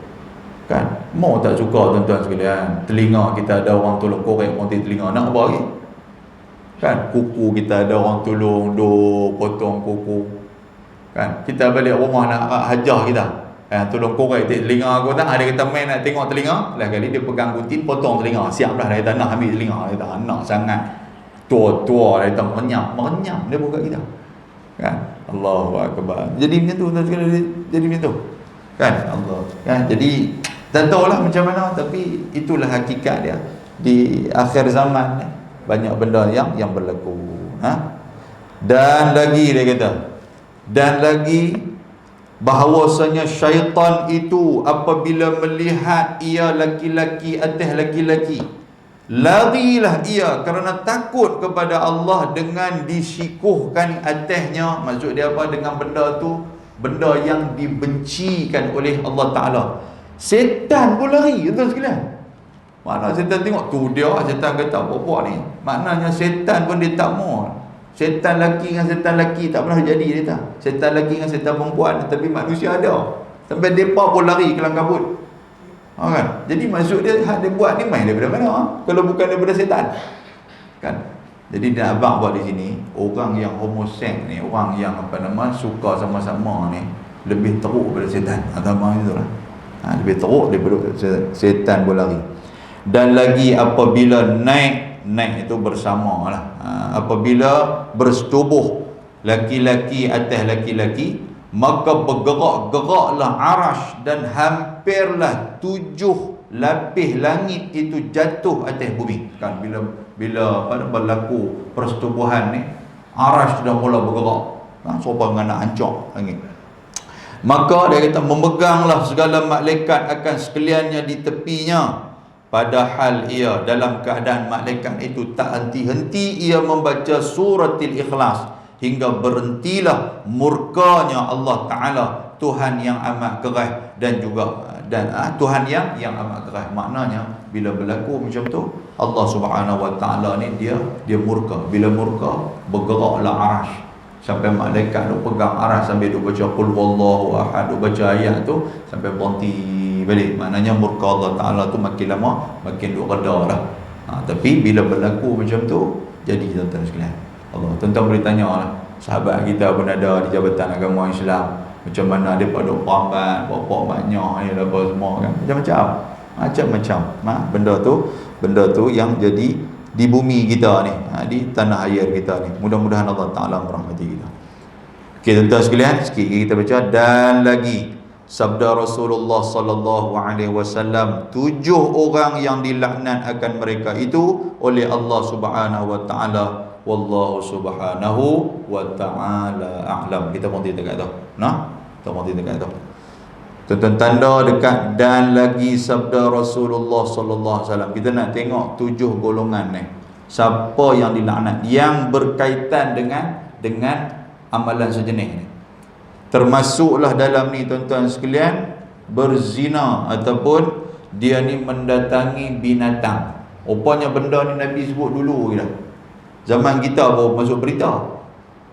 S1: kan. Mau tak suka tuan-tuan sekalian, telinga kita ada orang tolong korek ponti telinga, nak apa lagi kan. Kuku kita ada orang tolong potong kuku kan. Kita balik rumah nak hajah kita, tolong korek telinga aku tak. Ada kata main nak tengok telinga, lah kali dia pegang gunting potong telinga, siap dah. Dia kata nak ambil telinga, dia kata nak sangat tua-tua, dia kata merenyam dia buka kita kan. Allahu akbar. Jadi macam tu tuan sekalian, jadi macam tu kan. Allah kan. Jadi tak tahulah macam mana, tapi itulah hakikat dia. Di akhir zaman ni banyak benda yang berlaku. Dan lagi dia kata, dan lagi bahawasanya syaitan itu apabila melihat ia laki-laki atas laki-laki, larilah ia kerana takut kepada Allah dengan disikuhkan atasnya. Maksud dia apa? Dengan benda tu, benda yang dibencikan oleh Allah Ta'ala. Setan pun lari, betul sekalian. Mana setan tengok tu dia, setan kata apa-apa ni, maknanya setan pun dia tak mau. Setan laki dengan setan laki tak pernah jadi, dia tak. Setan laki dengan setan perempuan, tapi manusia ada. Sampai mereka pun lari kelang kabut kan. Jadi maksud dia, hak dia buat ni main daripada mana kalau bukan daripada setan kan. Jadi dia abang buat di sini, orang yang homoseks ni, orang yang suka sama-sama ni, lebih teruk daripada setan. Agama itu lah, lebih teruk daripada setan berlari. Dan lagi apabila naik itu bersama lah, apabila bersetubuh laki-laki atas laki-laki, maka bergerak-geraklah arash dan hampirlah 7 lapis langit itu jatuh atas bumi kan. Bila berlaku persetubuhan ni, arash sudah mula bergerak serupa dengan nak hancur langit. Maka dia kata memeganglah segala malaikat akan sekaliannya di tepinya, padahal ia dalam keadaan malaikat itu tak henti-henti ia membaca suratil Ikhlas hingga berhentilah murkanya Allah Ta'ala, Tuhan yang amat keras dan juga Tuhan yang amat keras. Maknanya bila berlaku macam tu, Allah Subhanahu Wa Ta'ala ni dia murka. Bila murka, bergeraklah arash sampai malaikat tu pegang arah sambil duk baca qul huwallahu ahad, duk baca ayat tu sampai berhenti balik. Maknanya murka Allah Ta'ala tu makin lama makin duk reda lah. Tapi bila berlaku macam tu, jadi tuan-tuan sekalian, Allah, tuan-tuan boleh tanya lah, sahabat kita pun ada di Jabatan Agama Islam, macam mana dia pada perambat, bapak maknya ni apa semua kan, macam-macam benda tu yang jadi di bumi kita ni, di tanah air kita ni. Mudah-mudahan Allah Ta'ala merahmati kita. Okey tuan-tuan sekalian, sikit lagi kita baca. Dan lagi sabda Rasulullah sallallahu alaihi wasallam, 7 orang yang dilaknat akan mereka itu oleh Allah Subhanahu wa taala. Wallahu subhanahu wa ta'ala a'lam. Kita berhenti dekat tu. Nah, kita berhenti dekat tu. Tuan-tuan, tanda dekat dan lagi sabda Rasulullah sallallahu alaihi wasallam. Kita nak tengok 7 golongan ni. Siapa yang dilaknat yang berkaitan dengan amalan sejenis ni. Termasuklah dalam ni tuan-tuan sekalian, berzina ataupun dia ni mendatangi binatang. Rupanya benda ni Nabi sebut dulu dah. Zaman kita baru masuk berita.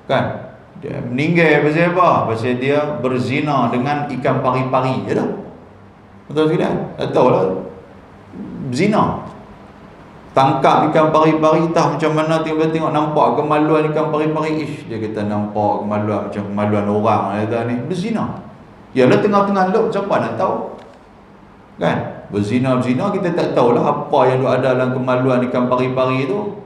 S1: Kan? Dia meninggal pasal apa? Pasal dia berzina dengan ikan pari-pari je dah. Betul sekalian? Tak tahulah. Zina. Tangkap ikan pari-pari, entah macam mana, tengok nampak kemaluan ikan pari-pari. Dia kata nampak kemaluan macam kemaluan orang. Dia kata ni berzina. Yalah tengah-tengah laut, siapa nak tahu? Kan? Berzina kita tak tahulah apa yang ada dalam kemaluan ikan pari-pari tu.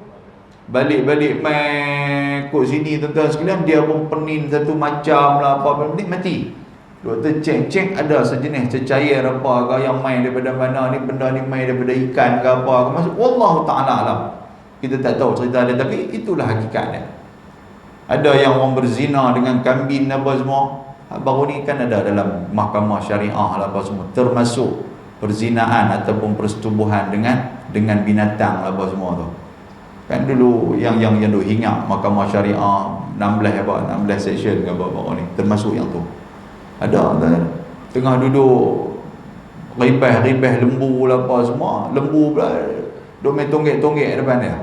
S1: Balik-balik main kot sini tuan-tuan sekalian, dia pun penin satu macam lah apa ni mati. Doktor cek ada sejenis cecair apa ke yang main daripada mana ni, benda ni main daripada ikan ke apa ke, maksud wallahu taala alam. Kita tak tahu cerita dia, tapi itulah hakikat dia. Ada yang orang berzina dengan kambing apa semua. Baru ni kan ada dalam mahkamah syariah lah apa semua, termasuk perzinaan ataupun persetubuhan dengan binatang lah apa semua tu. Kan dulu yang duk hingat mahkamah syariah 16 section ke apa ni, termasuk yang tu. Ada tengah duduk ribah lembu lah apa semua, lembu pula duk main tonggek depan dia.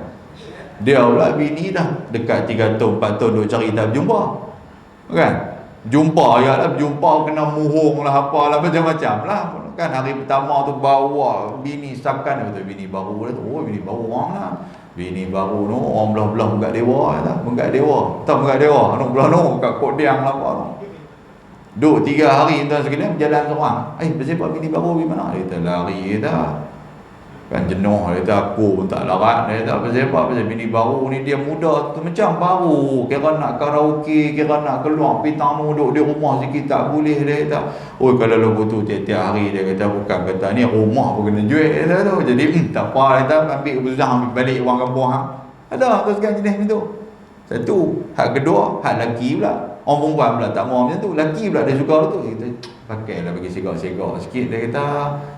S1: Dia pula bini dah dekat 3 tahun 4 tahun duk cari tak berjumpa. Kan? Jumpa ya lah, berjumpa kena muhung lah apalah macam-macam lah. Kan hari pertama tu bawa bini sakan, betul bini baru lah tu. Oh bini baru orang lah. Bini baru tu orang belah-belah menggak dewa lah. Menggak dewa. Tak menggak dewa. Anak belah tu kat Kok Diang lah apa tu. Duk 3 hari tuan sekalian berjalan seorang. Bersiapa bini baru pergi mana? Dia kata lari dah. Kan jenuh, dia kata aku pun tak larat. Dia kata pasal bini baru ni dia muda tu macam baru. Kira nak karaoke, kira nak keluar pergi tamu duduk di rumah sikit tak boleh. Dia kata, oh kalau lagu tu tiap-tiap hari, dia kata bukan kata ni rumah pun kena jual. Dia kata tu. Jadi tak apa, dia kata ambil keputusan ambil balik orang kampung. Ada tu sekarang jenis ni tu. Satu. Hak kedua, hak lelaki pula. Orang perempuan pula tak mau macam tu. Lelaki pula dia suka tu. Dia kata pakailah bagi segak-segak sikit. Dia kata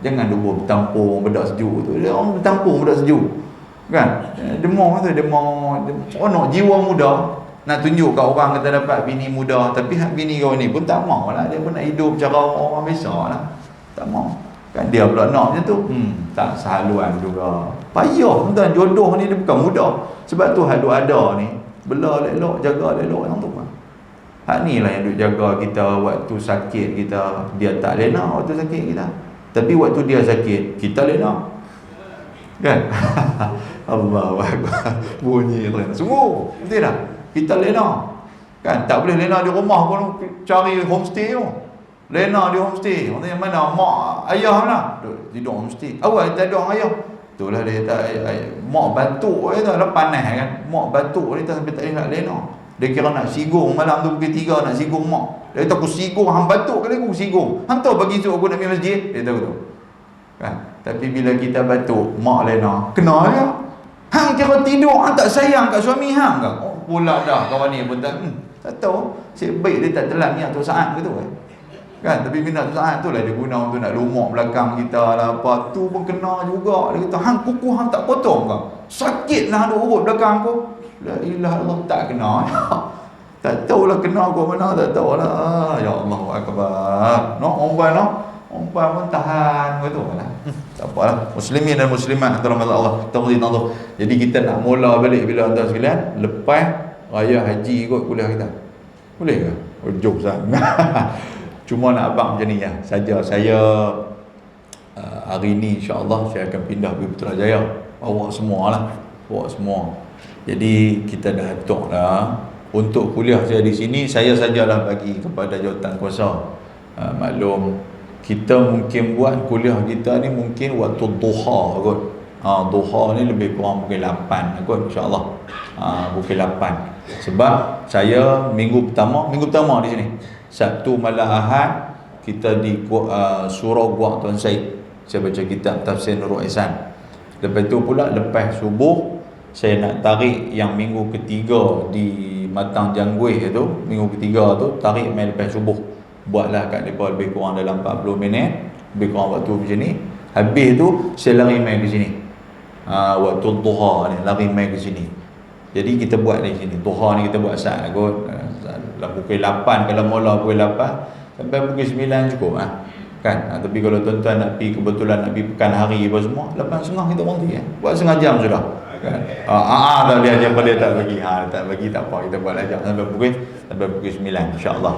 S1: jangan dua bertampung bedak sejuk tu. Dia orang bertampung bedak sejuk. Kan? Demam tu, demam nak jiwa muda. Nak tunjuk kat orang kata dapat bini muda, tapi hak bini kau ni pun tak mau lah. Dia pun nak hidup cara orang biasa lah. Tak mau. Kan dia pula nak macam tu. Tak sehaluan juga. Payah tuan, jodoh ni dia bukan mudah. Sebab tu hak ada ni, bela elok, jaga elok yang tu. Hak ni lah yang duk jaga kita waktu sakit kita. Dia tak lena waktu sakit kita, tapi waktu dia sakit kita lena. Kan? Allahu Akbar. Bunyi tu sungguh betul tak? Kita lena. Kan tak boleh lena di rumah pun, cari homestay tu. Lena di homestay. Maksudnya mana mak ayah mana? Tidur homestay. Awal tak ada ayah. Itulah dia kata mak batuk dia tak lah panas kan. Mak batuk dia tak sampai tak boleh nak lena. Dia kira nak sigung malam tu pukul 3 nak sigung mak. Dia kata aku sigung hang batuk kali aku sigung. Hang tahu pagi esok aku nak pergi masjid. Dia tahu tu. Kan? Tapi bila kita batuk, mak lena. Kena ya. Hang kira tidur hang tak sayang kat suami hang ke? Oh, pula dah kawan ni pun tak tahu. Cik baik dia tak telan niat tu saat gitu kan. Tapi minat tu saat tu lah dia guna untuk nak lumok belakang kita lah apa. Tu pun kena juga. Dia kata hang kuku hang tak potong ke? Sakit lah duk urut belakang aku. La ilaha illallah, tak kena. Tak tahulah kena kau mana, tak tahulah. Ya Allahu Akbar. No, orang pun tahan gitu lah. Tak apalah. Muslimin dan muslimat rahmat Allah. Tauhid. Jadi kita nak mula balik bila tuan sekalian lepas raya haji kot kuliah kita. Boleh ke? Jom sah. Cuma nak abang macam ni ya. Saja saya hari ni insya-Allah saya akan pindah pergi Putrajaya. Bawa semualah. Bawa semua. Jadi kita dah atur dah untuk kuliah saya di sini. Saya sajalah bagi kepada jawatan kuasa. Maklum kita mungkin buat kuliah kita ni mungkin waktu duha kot. Duha ni lebih kurang pukul 8 kot, insya-Allah. Pukul 8. Sebab saya minggu pertama di sini. Sabtu malam Ahad kita di surau Gua Tuan Syed. Saya baca kitab Tafsir Nurul Ihsan. Lepas tu pula lepas subuh saya nak tarik yang minggu ketiga di Matang Jangguih tu, minggu ketiga tu tarik main lepas subuh. Buatlah kat depa lebih kurang dalam 40 minit, lebih kurang waktu macam ni. Habis tu saya lari main ke sini. Waktu duha ni lari main ke sini. Jadi kita buat di sini. Duha ni kita buat saat kot. Pukul 8, kalau mula pukul 8 sampai pukul 9 cukup kan. Tapi kalau tuan-tuan nak pergi, kebetulan nak pergi pekan hari apa semua, 8.30 kita berhenti buat setengah jam sudah kan. Tak boleh ajar pada tak bagi. Tak bagi tak apa, kita buat ajar sampai pukul 9 insya-Allah.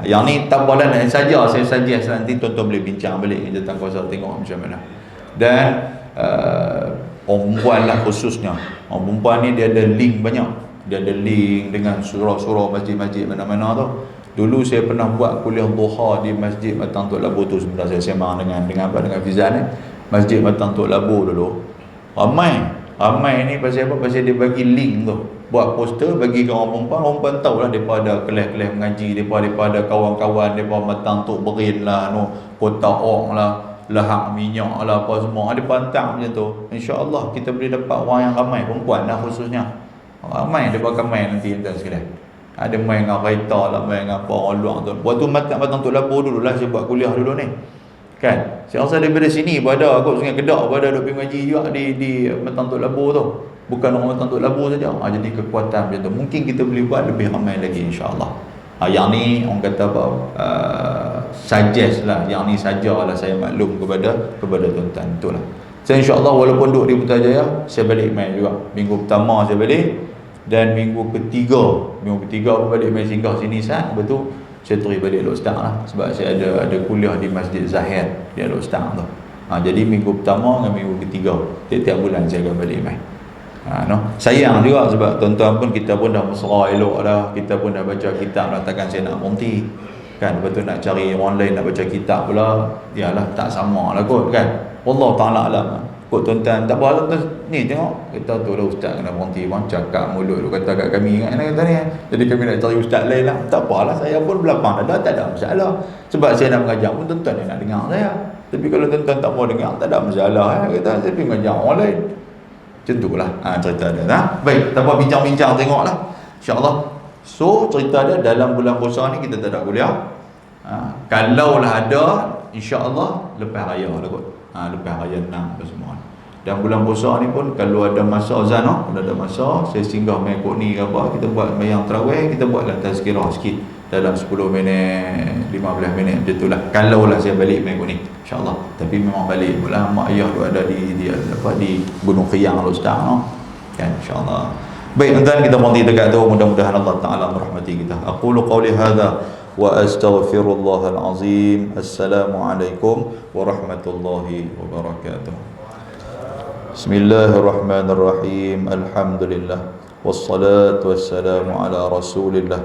S1: Yang ni tak boleh saja, saya suggest nanti tuan-tuan boleh bincang balik dengan Jatan Kuasa tengok macam mana. Dan orang perempuan lah khususnya. Orang perempuan ni dia ada link banyak. Dia ada link dengan surau-surau masjid-masjid mana-mana tu. Dulu saya pernah buat kuliah duha di Masjid Matang Tok Labu tu, sebentar saya sembang dengan Fizan Masjid Matang Tok Labu dulu. Ramai ni pasal apa? Pasal dia bagi link tu. Buat poster bagi ke orang perempuan tahulah depa ada kelas-kelas mengaji, depa ada kawan-kawan depa Matang Tok Berin lah, Kota Ong lah, Lahak Minyak lah, apa semua. Ada pantang macam tu. InsyaAllah kita boleh dapat orang yang ramai, perempuan lah khususnya. Ramai depa akan main nanti tuan sekalian. Ada main dengan kereta lah, main dengan apa orang luar tu. Waktu Matang Tok Labu dulu lah saya buat kuliah dulu ni kan. Saya rasa daripada sini pada kot Sungai Kedah pada duk pergi ngaji juga di Matang Tok Labu tu. Bukan orang Matang Tok Labu saja. Jadi kekuatan macam tu. Mungkin kita boleh buat lebih ramai lagi insya-Allah. Yang ni orang kata apa, suggest lah, yang ni sajalah saya maklum kepada tuan-tuan. Itulah. Saya insya-Allah walaupun duduk di Putrajaya, saya balik main juga. Minggu pertama saya balik. Dan minggu ketiga pun balik main singgah sini sat. Lepas tu saya terus balik Lok Stang lah. Sebab saya ada kuliah di Masjid Zahid di Lok Stang tu. Jadi minggu pertama dengan minggu ketiga tiap-tiap bulan saya akan balik main. Sayang juga sebab tuan-tuan pun kita pun dah mesra elok dah. Kita pun dah baca kitab dah, takkan saya nak berhenti kan. Lepas tu nak cari online nak baca kitab pula, yalah tak sama lah kot kan. Allah Ta'ala alam. Kot tuan-tuan tak apa tuan ni tengok kita tu lah ustaz kena berhenti bang, cakap mulut lu kata kat kami ingat kata ni. Jadi kami nak cari ustaz lain lah. Tak apalah, saya pun belakang dah tak ada masalah. Sebab saya nak mengajar pun tuan-tuan yang nak dengar saya. Tapi kalau tuan-tuan tak mau dengar tak ada masalah kata saya pergi mengajar orang lain. Macam tu lah cerita dia Baik, tak apa, bincang-bincang tengoklah insya-Allah. So cerita dia dalam bulan puasa ni kita tak ada kuliah. Kalau lah ada insya-Allah lepas raya lah kot. Lepas raya 6 apa semua. Dan bulan puasa ni pun kalau ada masa azan kalau ada masa saya singgah main kot ni ke apa, kita buat sembahyang tarawih, kita buat tazkirah sikit dalam 10 minit 15 minit macam tu lah. Kalau lah saya balik main kot ni insya-Allah. Tapi memang balik pula mak ayah tu ada di Gunung Khiyang Lok Stang kan insya-Allah. Baik tuan-tuan, kita berhenti dekat tu. Mudah-mudahan Allah Taala merahmati kita. Aqulu qawli hadza wa astaghfirullahal azim. Assalamualaikum warahmatullahi wabarakatuh. Bismillahirrahmanirrahim. Alhamdulillah wassalatu wassalamu ala Rasulillah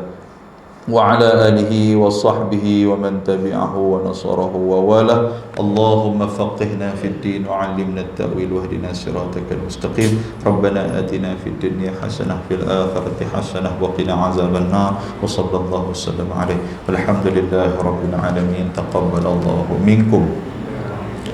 S1: wa ala alihi wa sahbihi wa man tabi'ahu wa nasarahu wa wala. Allahumma faqihna fid din wa 'allimna at-ta'wil wa hdina siratal mustaqim. Rabbana atina fid dunya hasanah fil akhirati hasanah wa qina azaban nar. Wa sallallahu wasallam alaihi. Walhamdulillahi rabbil alamin. Taqabbalallahu minkum.